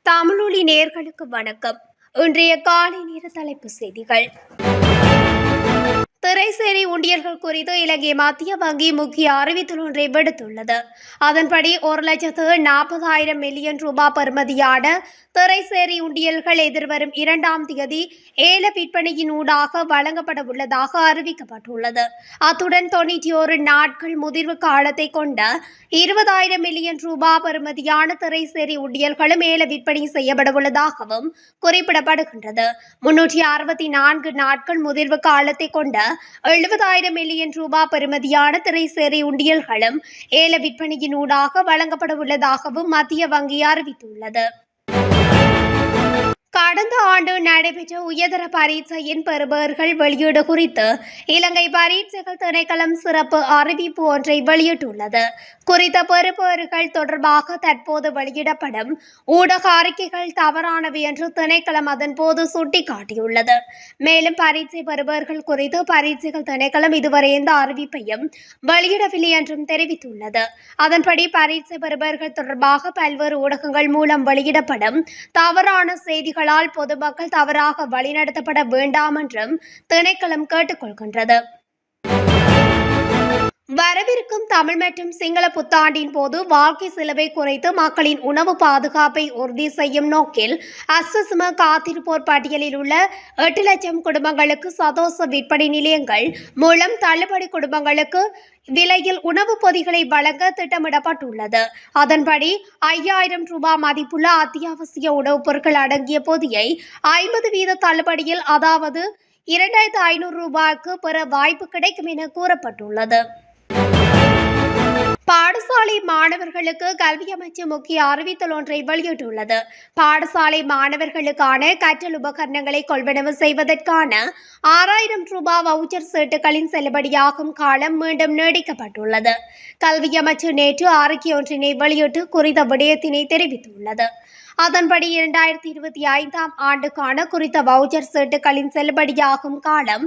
தமிழொலி நேயர்களுக்கு வணக்கம். இன்றைய காலை நேர தலைப்பு செய்திகள். திரைசேரி உண்டியல்கள் குறித்து இலங்கை மத்திய வங்கி முக்கிய அறிவித்தல் ஒன்றை விடுத்துள்ளது. அதன்படி 1,40,000 மில்லியன் ரூபாய் பெறுமதியான திரைசேரி உண்டியல்கள் எதிர்வரும் 2ஆம் தேதி ஏல விற்பனையின் ஊடாக வழங்கப்பட உள்ளதாக அறிவிக்கப்பட்டுள்ளது. அத்துடன் 91 நாட்கள் முதிர்வு காலத்தை கொண்ட 20,000 மில்லியன் ரூபாய் பெறுமதியான திரைசேரி உண்டியல்களும் ஏல விற்பனை செய்யப்பட உள்ளதாகவும் குறிப்பிடப்படுகின்றது. 364 நாட்கள் முதிர்வு காலத்தை கொண்ட 70,000 மில்லியன் ரூபாய் பெறுமதியான திரைசேரி உண்டியல்களும் ஏல விற்பனையின் ஊடாக வழங்கப்பட உள்ளதாகவும் மத்திய வங்கி அறிவித்துள்ளது. கடந்த ஆண்டு நடைபெற்ற உயர்தர பரீட்சையின் பெறுபவர்கள் வெளியீடு குறித்து இலங்கை பரீட்சைகள் திணைக்களம் சிறப்பு அறிவிப்பு ஒன்றை வெளியிட்டுள்ளது. குறித்த பெறுபவர்கள் தொடர்பாக தற்போது வெளியிடப்படும் ஊடக அறிக்கைகள் தவறானவை என்று திணைக்களம் அதன்போது சுட்டிக்காட்டியுள்ளது. மேலும் பரீட்சை பெறுபவர்கள் குறித்து பரீட்சைகள் திணைக்களம் இதுவரை எந்த அறிவிப்பையும் வெளியிடவில்லை என்றும் தெரிவித்துள்ளது. அதன்படி பரீட்சை பெறுபவர்கள் தொடர்பாக பல்வேறு ஊடகங்கள் மூலம் வெளியிடப்படும் தவறான செய்திகள் பொதுமக்கள் தவறாக வழிநடத்தப்பட வேண்டாம் என்றும் திணைக்களம் கேட்டுக்கொள்கின்றது. வரவிருக்கும் தமிழ் மற்றும் சிங்கள புத்தாண்டின் போது வாழ்க்கை செலவை குறைத்து மக்களின் உணவு பாதுகாப்பை உறுதி செய்யும் நோக்கில் அஸ்வசம காத்திருப்போர் பட்டியலில் உள்ள 8 லட்சம் குடும்பங்களுக்கு சதோச விற்பனை நிலையங்கள் மூலம் தள்ளுபடி குடும்பங்களுக்கு விலையில் உணவுப் பொதிகளை வழங்க திட்டமிடப்பட்டுள்ளது. அதன்படி 5,000 ரூபாய் மதிப்புள்ள அத்தியாவசிய உணவுப் பொருட்கள் அடங்கிய பொதியை 50% தள்ளுபடியில், அதாவது 2,500 ரூபாய்க்கு பெற வாய்ப்பு கிடைக்கும் என கூறப்பட்டுள்ளது. பாடசாலை மாணவர்களுக்கு கல்வி அமைச்சு முக்கிய அறிவித்தல் ஒன்றை வெளியிட்டுள்ளது. பாடசாலை மாணவர்களுக்கான கற்றல் உபகரணங்களை கொள்வனவு செய்வதற்கான 6,000 ரூபாய் வவுச்சர் சீட்டுகளின் செல்லுபடியாகும் காலம் மீண்டும் நீடிக்கப்பட்டுள்ளது. கல்வி அமைச்சு நேற்று அறிக்கை ஒன்றினை வெளியிட்டு குறித்த விடயத்தினை தெரிவித்துள்ளது. அதன்படி 2025ஆம் ஆண்டுக்கான குறித்த வவுச்சர் சீட்டுகளின் செல்லுபடியாகும் காலம்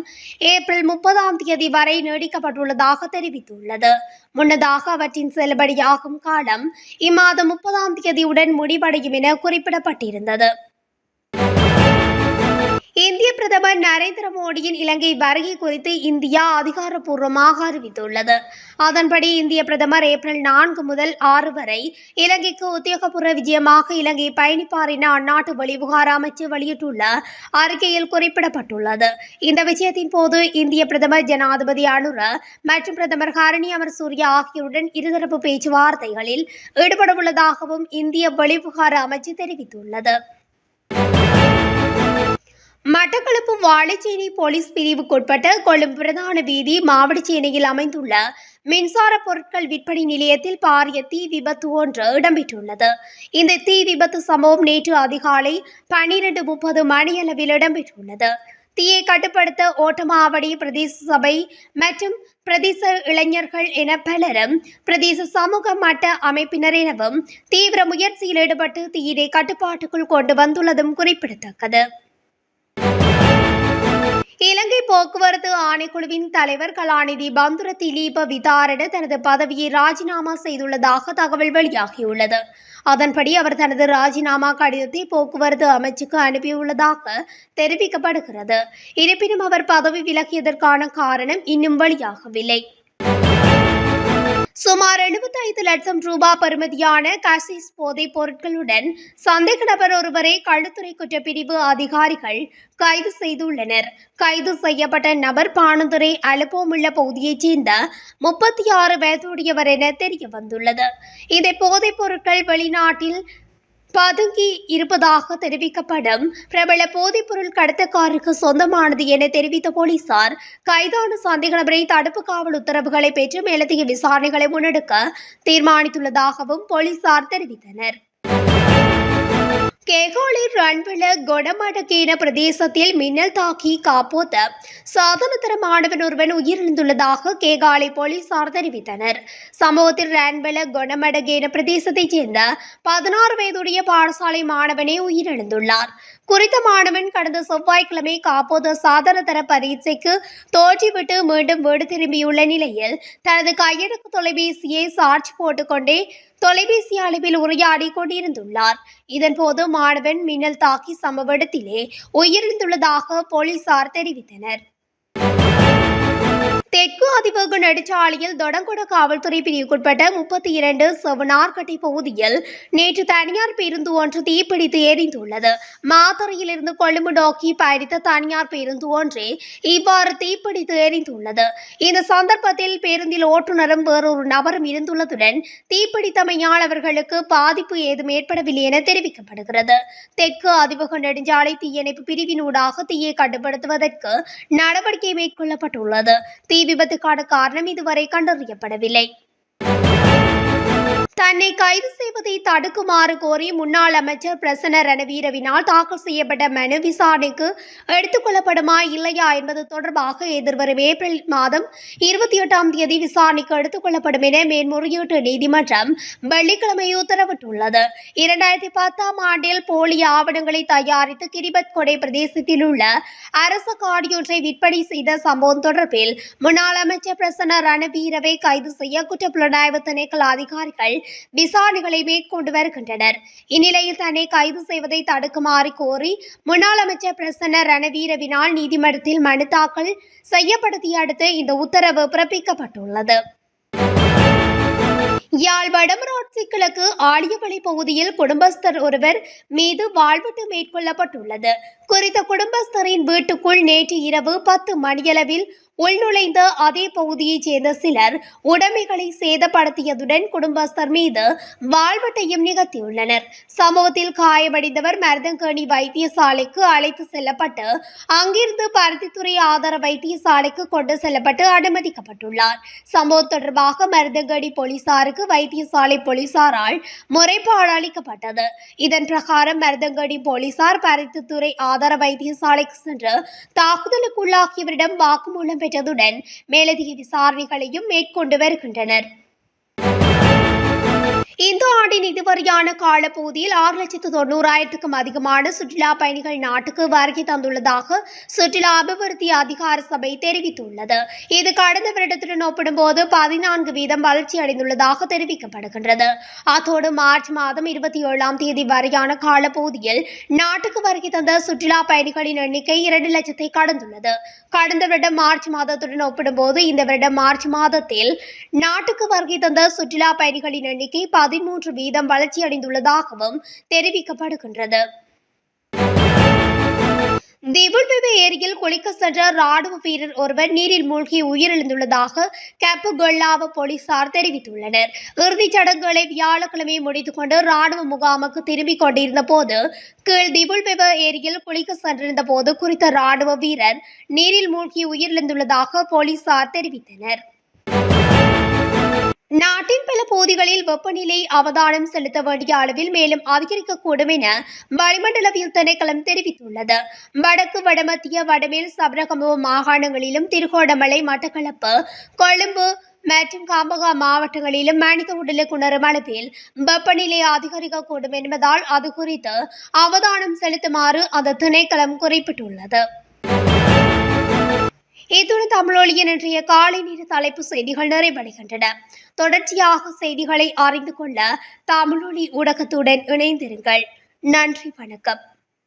ஏப்ரல் 30ஆம் தேதி வரை நீடிக்கப்பட்டுள்ளதாக தெரிவித்துள்ளது. முன்னதாக அவற்றின் செல்லுபடியாகும் காலம் இம்மாதம் 30ஆம் தேதியுடன் முடிவடையும் என குறிப்பிடப்பட்டிருந்தது. இந்திய பிரதமர் நரேந்திர மோடியின் இலங்கை வருகை குறித்து இந்தியா அதிகாரப்பூர்வமாக அறிவித்துள்ளது. அதன்படி இந்திய பிரதமர் ஏப்ரல் 4 முதல் 6 வரை இலங்கைக்கு உத்தியோகபூர்வ விஜயமாக இலங்கை பயணிப்பார் என அந்நாட்டு வெளிவிவகார அமைச்சு வெளியிட்டுள்ள அறிக்கையில் குறிப்பிடப்பட்டுள்ளது. இந்த விஜயத்தின் போது இந்திய பிரதமர் ஜனாதிபதி அனுர மற்றும் பிரதமர் ஹரணி அமரசூரிய ஆகியோருடன் இருதரப்பு பேச்சுவார்த்தைகளில் ஈடுபடவுள்ளதாகவும் இந்திய வெளிவிவகார அமைச்சு தெரிவித்துள்ளது. மட்டக்களப்பு வாழைச்சேனை போலீஸ் பிரிவுக்குட்பட்ட கொழும்பு பிரதான வீதி மாவடிச்சேனையில் அமைந்துள்ள மின்சார பொருட்கள் விற்பனை நிலையத்தில் பாரிய தீ விபத்து ஒன்று இடம்பெற்றுள்ளது. இந்த தீ விபத்து சம்பவம் நேற்று அதிகாலை 12:30 மணியளவில் இடம்பெற்றுள்ளது. தீயை கட்டுப்படுத்த ஓட்டமாவடி பிரதேச சபை மற்றும் பிரதேச இளைஞர்கள் என பலரும் பிரதேச சமூக மட்ட அமைப்பினர் எனவும் தீவிர முயற்சியில் ஈடுபட்டு தீயினை கட்டுப்பாட்டுக்குள் கொண்டு வந்துள்ளதும் குறிப்பிடத்தக்கது. இலங்கை போக்குவரத்து ஆணைக்குழுவின் தலைவர் கலாநிதி பந்துர திலீப விதாரண தனது பதவியை ராஜினாமா செய்துள்ளதாக தகவல் வெளியாகியுள்ளது. அதன்படி அவர் தனது ராஜினாமா கடிதத்தை போக்குவரத்து அமைச்சுக்கு அனுப்பியுள்ளதாக தெரிவிக்கப்படுகிறது. இருப்பினும் அவர் பதவி விலகியதற்கான காரணம் இன்னும் வெளியாகவில்லை. சுமார் 75 லட்சம் ரூபாய் பெறுமதியான கசிஸ் போதைப் பொருட்களுடன் சந்தேக நபர் ஒருவரை களுத்துறை குற்றப்பிரிவு அதிகாரிகள் கைது செய்துள்ளனர். கைது செய்யப்பட்ட நபர் பாணந்துறை அலுப்போமுள்ள பகுதியைச் சேர்ந்த 36 வயதுடையவர் என தெரிய வந்துள்ளது. இந்த போதைப் பொருட்கள் வெளிநாட்டில் பதுங்கி இருப்பதாக தெரிவிக்கப்படும் பிரபல போதைப்பொருள் கடத்தக்காரருக்கு சொந்தமானது என தெரிவித்த போலீசார் கைதான சந்தேக நபரை தடுப்பு காவல் உத்தரவுகளை பெற்று மேலதிக விசாரணைகளை முன்னெடுக்க தீர்மானித்துள்ளதாகவும் போலீசார் தெரிவித்தனர். கேகாலை ரன்வெல கொடமடகேன பிரதேசத்தில் மின்னல் தாக்கி காப்போத்த சாதனத்தர மாணவன் ஒருவன் உயிரிழந்துள்ளதாக கேகாலை போலீசார் தெரிவித்தனர். சம்பவத்தில் ரன்வெல கொடமடகேன பிரதேசத்தைச் சேர்ந்த 16 வயதுடைய பாடசாலை மாணவனே உயிரிழந்துள்ளார். குறித்த மாணவன் கடந்த செவ்வாய்க்கிழமை காப்போது சாதாரண தர பரீட்சைக்கு தோற்றிவிட்டு மீண்டும் வீடு திரும்பியுள்ள நிலையில் தனது கையடக்க தொலைபேசியை சார்ஜ் போட்டுக்கொண்டே தொலைபேசி அளவில் உரையாடி கொண்டிருந்துள்ளார். இதன்போது மாணவன் மின்னல் தாக்கி சம்பவ இடத்திலே உயிரிழந்துள்ளதாக போலீசார் தெரிவித்தனர். தெற்கு அதிவேக நெடுஞ்சாலையில் தொடங்குட காவல்துறை பிரிவுக்குட்பட்ட 32 செவனார்கட்டை பகுதியில் நேற்று தனியார் பேருந்து ஒன்று தீப்பிடித்து எரிந்துள்ளது. மாத்தறையிலிருந்து கொழும்பு நோக்கி பயணித்த தனியார் பேருந்து ஒன்றே இவ்வாறு தீப்பிடித்து எரிந்துள்ளது. இந்த சந்தர்ப்பத்தில் பேருந்தில் ஓட்டுநரும் வேறொரு நபரும் இருந்துள்ளதுடன் தீப்பிடித்தமையால் அவர்களுக்கு பாதிப்பு ஏதும் ஏற்படவில்லை என தெரிவிக்கப்படுகிறது. தெற்கு அதிவேக நெடுஞ்சாலை தீயணைப்பு பிரிவினூடாக தீயை கட்டுப்படுத்துவதற்கு நடவடிக்கை மேற்கொள்ளப்பட்டுள்ளது. தீ விபத்துக்கான காரணம் இதுவரை கண்டறியப்படவில்லை. தன்னை கைது செய்வதை தடுக்குமாறு கோரி முன்னாள் அமைச்சர் பிரசன்ன ரணவீரவினால் தாக்கல் செய்யப்பட்ட மனு விசாரணைக்கு எடுத்துக் கொள்ளப்படுமா இல்லையா என்பது தொடர்பாக எதிர்வரும் ஏப்ரல் மாதம் 28ஆம் தேதி விசாரணைக்கு எடுத்துக் கொள்ளப்படும் என மேன்முறையீட்டு நீதிமன்றம் வெள்ளிக்கிழமை உத்தரவிட்டுள்ளது. 2010ஆம் ஆண்டில் போலி ஆவணங்களை தயாரித்து கிரிபத் கொடை பிரதேசத்தில் உள்ள அரசு காடியொன்றை விற்பனை செய்த சம்பவம் தொடர்பில் முன்னாள் அமைச்சர் பிரசன்ன ரணவீரவை கைது செய்ய குற்றப்புலனாய்வு திணைக்கள அதிகாரிகள் விசாரணைகளை மேற்கொண்டு வருகின்றனர். இந்நிலையில் தன்னை கைது செய்வதை தடுக்குமாறு கோரி முன்னாள் அமைச்சர் பிரசன்ன ரணவீரவினால் நீதிமன்றத்தில் மனு தாக்கல் செய்யப்பட்டதை அடுத்து இந்த உத்தரவு பிறப்பிக்கப்பட்டுள்ளது. யாழ் வடமராட்சி கிழக்கு ஆலியவளை பகுதியில் குடும்பஸ்தர் ஒருவர் மீது வாழ்வெட்டு மேற்கொள்ளப்பட்டுள்ளது. குறித்த குடும்பஸ்தரின் வீட்டுக்குள் நேற்று இரவு 10 மணியளவில் உள்நுழைந்த அதே பகுதியைச் சேர்ந்த சிலர் உடைமைகளை சேதப்படுத்தியதுடன் குடும்பஸ்தர் மீது வாழ்வெட்டையும் நிகழ்த்தியுள்ளனர். சம்பவத்தில் காயமடைந்தவர் மருதங்கேணி வைத்தியசாலைக்கு அழைத்து செல்லப்பட்டு அங்கிருந்து பருத்தித்துறை ஆதார வைத்தியசாலைக்கு கொண்டு செல்லப்பட்டு அனுமதிக்கப்பட்டுள்ளார். சம்பவம் தொடர்பாக மருதங்கேணி போலீசாருக்கு வைத்தியசாலை போலீசாரால் முறைப்பாடு அளிக்கப்பட்டது. இதன் பிரகாரம் மருதங்கேணி போலீசார் பருத்தித்துறை ஆதார வைத்தியசாலைக்கு சென்று தாக்குதலுக்குள்ளாகியவரிடம் வாக்குமூலம் பெற்றதுடன் மேலதிக விசாரணைகளையும் மேற்கொண்டு வருகின்றனர். இந்த ஆண்டின் இதுவரையான காலப்பகுதியில் 6,90,000க்கும் அதிகமான சுற்றுலா பயணிகள் நாட்டுக்கு வருகை தந்துள்ளதாக சுற்றுலா அபிவிருத்தி அதிகார சபை தெரிவித்துள்ளது. இது கடந்த வருடத்துடன் ஒப்பிடும்போது 14% வளர்ச்சி அடைந்துள்ளதாக தெரிவிக்கப்படுகின்றது. அத்தோடு மார்ச் மாதம் 27ஆம் தேதி வரையான காலப்பகுதியில் நாட்டுக்கு வருகை தந்த சுற்றுலா பயணிகளின் எண்ணிக்கை 2 லட்சத்தை கடந்துள்ளது. கடந்த வருடம் மார்ச் மாதத்துடன் ஒப்பிடும்போது இந்த வருடம் மார்ச் மாதத்தில் நாட்டுக்கு வருகை தந்த சுற்றுலா பயணிகளின் எண்ணிக்கை 13% வளர்ச்சியடைந்துள்ளதாகவும் தெரிவிக்கப்படுகின்றது. திவுள்வெவ ஏரியில் குளிக்க சென்ற ராணுவ வீரர் ஒருவர் நீரில் மூழ்கி உயிரிழந்துள்ளதாக கப்புகொள்ளாவ போலீசார் தெரிவித்துள்ளனர். இறுதிச் சடங்குகளை வியாழக்கிழமை முடித்துக் கொண்டு ராணுவ முகாமுக்கு திரும்பிக் கொண்டிருந்த போது கீழ் திவுள்வெவ ஏரியில் குளிக்க சென்றிருந்த போது குறித்த ராணுவ வீரர் நீரில் மூழ்கி உயிரிழந்துள்ளதாக போலீசார் தெரிவித்தனர். நாட்டின் பல பகுதிகளில் வெப்பநிலை அவதானம் செலுத்த வேண்டிய அளவில் மேலும் அதிகரிக்கக்கூடும் என வளிமண்டலவியல் திணைக்களம் தெரிவித்துள்ளது. வடக்கு, வடமத்திய, வடமேல் சபரகமுவ மாகாணங்களிலும் திருகோணமலை, மட்டக்களப்பு, கொழும்பு மற்றும் கம்பகா மாவட்டங்களிலும் மனித உடலுக்கு உணரும் அளவில் வெப்பநிலை அதிகரிக்கக்கூடும் என்பதால் அது குறித்து அவதானம் செலுத்துமாறு அந்த திணைக்களம் குறிப்பிட்டுள்ளது. இத்துடன் தமிழொலியின் இன்றைய காலை நேர தலைப்பு செய்திகள் நிறைவடைகின்றன. தொடர்ச்சியாக செய்திகளை அறிந்து கொள்ள தமிழொலி ஊடகத்துடன் இணைந்திருங்கள். நன்றி, வணக்கம்.